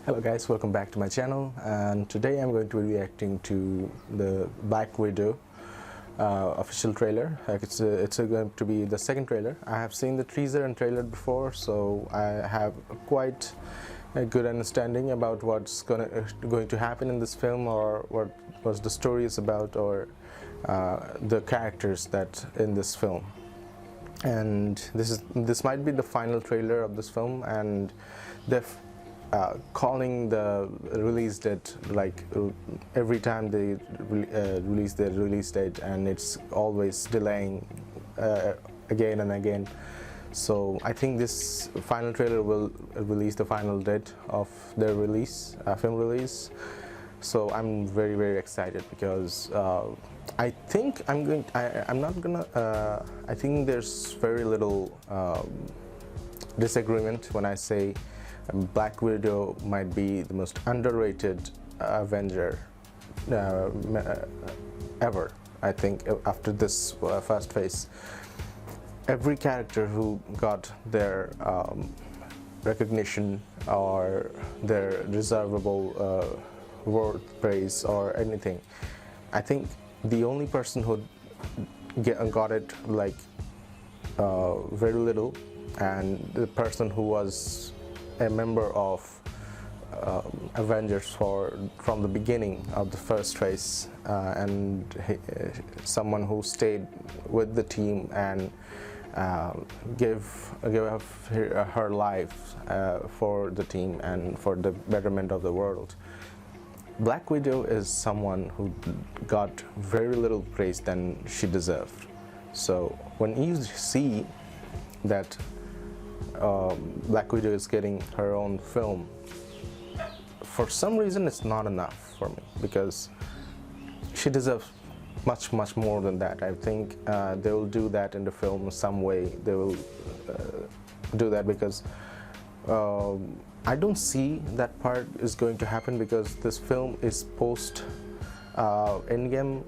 Hello guys, welcome back to my channel, and today I'm going to be reacting to the Black Widow official trailer. It's going to be the second trailer. I have seen the teaser and trailer before, so I have quite a good understanding about what's going to happen in this film, or what the story is about, or the characters that in this film. And this might be the final trailer of this film, and they're calling the release date like every time they release their release date, and it's always delaying again and again. So I think this final trailer will release the final date of their release, film release. So I'm very excited, because I think I think there's very little disagreement when I say Black Widow might be the most underrated Avenger ever. I think after this first phase, every character who got their recognition or their deservable word praise or anything, I think the only person who got it like very little, and the person who was a member of Avengers from the beginning of the first phase, and someone who stayed with the team and gave up her life for the team and for the betterment of the world. Black Widow is someone who got very little praise than she deserved. So when you see that Black Widow is getting her own film, for some reason it's not enough for me, because she deserves much more than that. I think they will do that in the film some way. They will do that, because I don't see that part is going to happen, because this film is post Endgame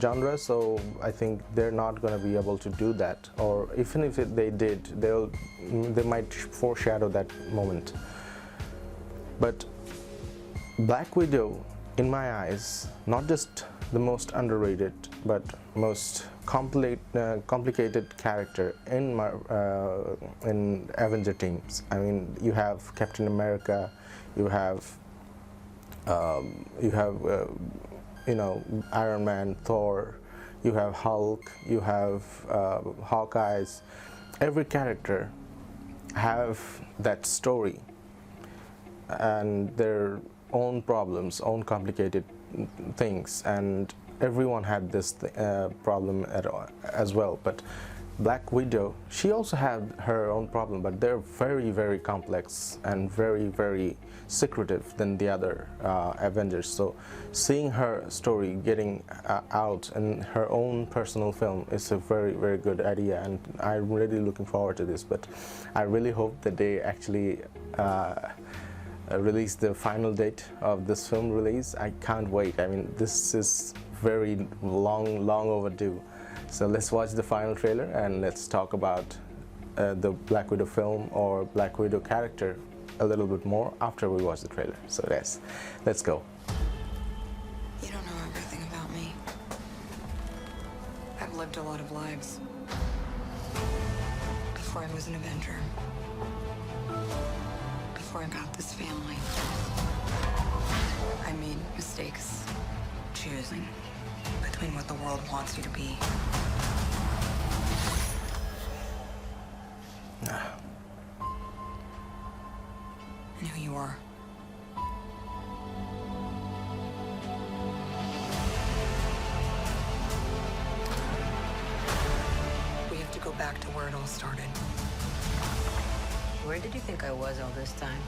genre, so I think they're not going to be able to do that, or even if they did, they might foreshadow that moment. But Black Widow, in my eyes, not just the most underrated but most complicated character in Avenger teams. I mean, you have Captain America, you have you know, Iron Man, Thor, you have Hulk, you have Hawkeyes. Every character have that story and their own problems, own complicated things, and everyone had this problem as well. But Black Widow, she also had her own problem, but they're very complex and very secretive than the other Avengers. So seeing her story getting out in her own personal film is a very good idea, and I'm really looking forward to this. But I really hope that they actually release the final date of this film release. I can't wait. I mean, this is very long overdue. So let's watch the final trailer, and let's talk about the Black Widow film or Black Widow character a little bit more after we watch the trailer. So yes, let's go. You don't know everything about me. I've lived a lot of lives before I was an Avenger, before I got this family. I made mistakes choosing between what the world wants you to be and who you are. We have to go back to where it all started. Where did you think I was all this time?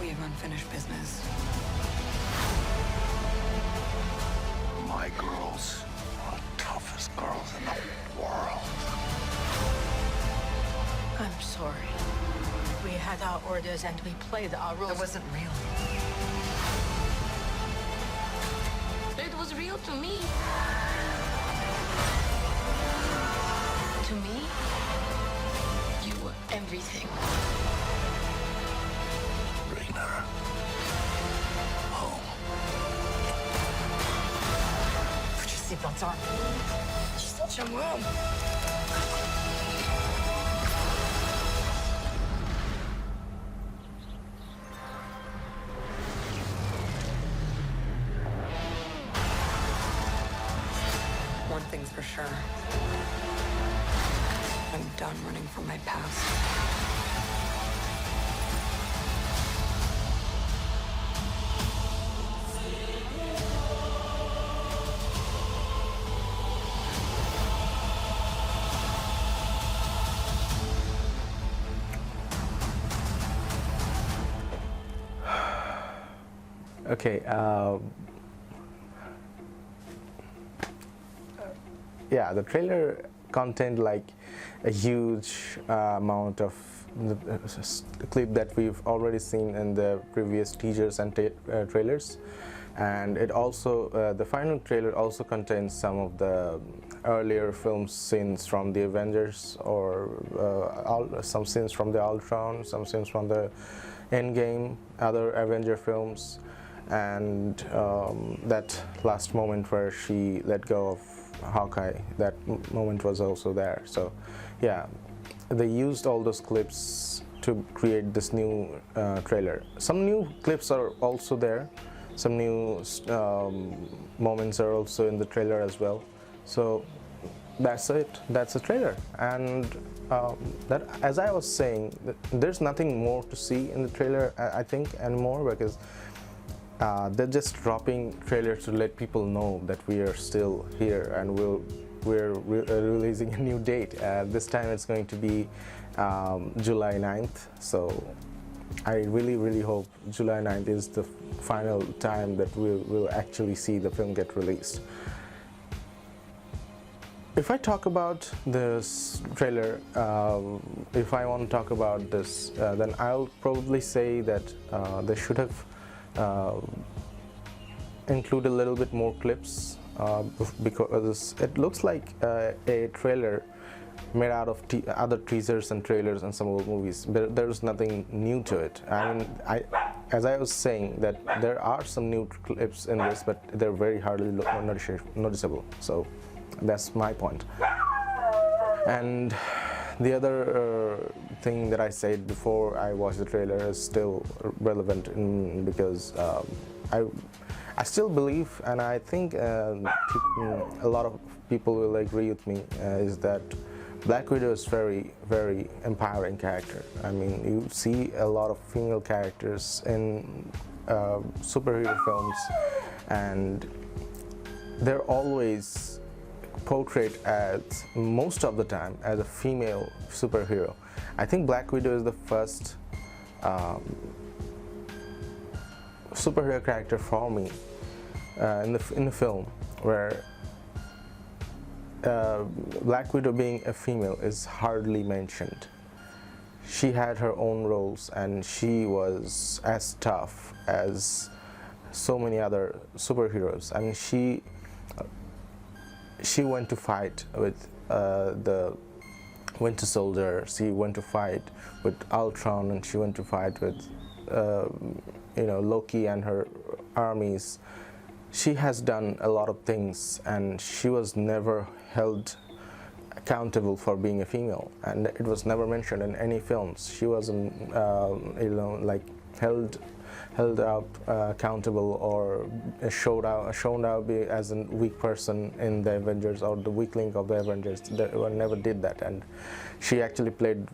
We have unfinished business. My girls are the toughest girls in the world. I'm sorry. We had our orders and we played our roles. It wasn't real. It was real to me. To me, you were everything. guts are. She's such a mom. One thing's for sure. I'm done running from my past. Okay. Yeah, the trailer contained like a huge amount of the clip that we've already seen in the previous teasers and trailers, and it also the final trailer also contains some of the earlier film scenes from the Avengers, or some scenes from the Ultron, some scenes from the Endgame, other Avenger films, and that last moment where she let go of Hawkeye, that moment was also there. So yeah, they used all those clips to create this new trailer. Some new clips are also there, some new moments are also in the trailer as well. So that's it, that's the trailer. And that, as I was saying, there's nothing more to see in the trailer, I think, anymore, because they're just dropping trailers to let people know that we are still here, and we're releasing a new date. This time it's going to be July 9th. So I really hope July 9th is the final time that we'll actually see the film get released. If I talk about this trailer, if I want to talk about this, then I'll probably say that they should have include a little bit more clips, because it looks like a trailer made out of other teasers and trailers and some old movies. There's nothing new to it. And as I was saying, that there are some new clips in this, but they're very hardly noticeable. So that's my point. And the other thing that I said before I watched the trailer is still relevant, because I still believe, and I think a lot of people will agree with me, is that Black Widow is very empowering character. I mean, you see a lot of female characters in superhero films, and they're always portrayed as, most of the time, as a female superhero. I think Black Widow is the first superhero character for me in the film where Black Widow being a female is hardly mentioned. She had her own roles, and she was as tough as so many other superheroes. I mean, she went to fight with the Winter Soldier, she went to fight with Ultron, and she went to fight with Loki and her armies. She has done a lot of things, and she was never held accountable for being a female, and it was never mentioned in any films. She wasn't like held up accountable, or shown out as a weak person in the Avengers, or the weak link of the Avengers. They never did that, and she actually played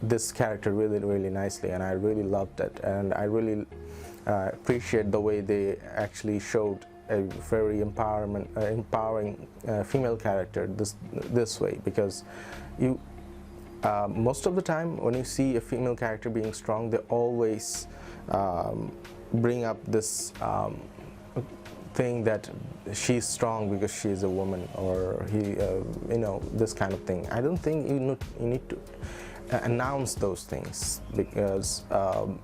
this character really nicely, and I really loved it, and I really appreciate the way they actually showed a very empowering female character this way, because you most of the time when you see a female character being strong, they always bring up this thing that she's strong because she's a woman, or this kind of thing. I don't think you need to announce those things, because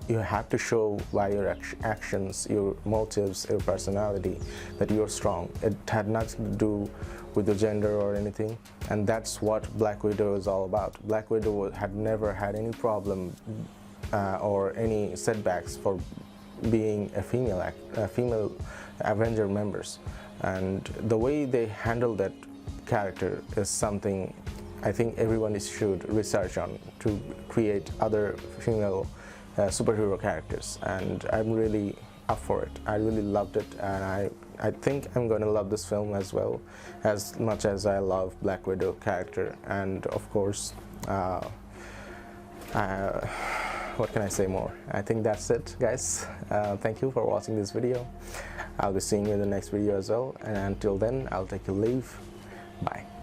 you have to show by your actions, your motives, your personality, that you're strong. It had nothing to do with the gender or anything, and that's what Black Widow is all about. Black Widow had never had any problem or any setbacks for being a female Avenger members, and the way they handle that character is something I think everyone should research on to create other female superhero characters, and I'm really up for it. I really loved it, and I think I'm going to love this film as well, as much as I love Black Widow character. And of course, what can I say more? I think that's it, guys. Thank you for watching this video. I'll be seeing you in the next video as well, and until then, I'll take your leave. Bye.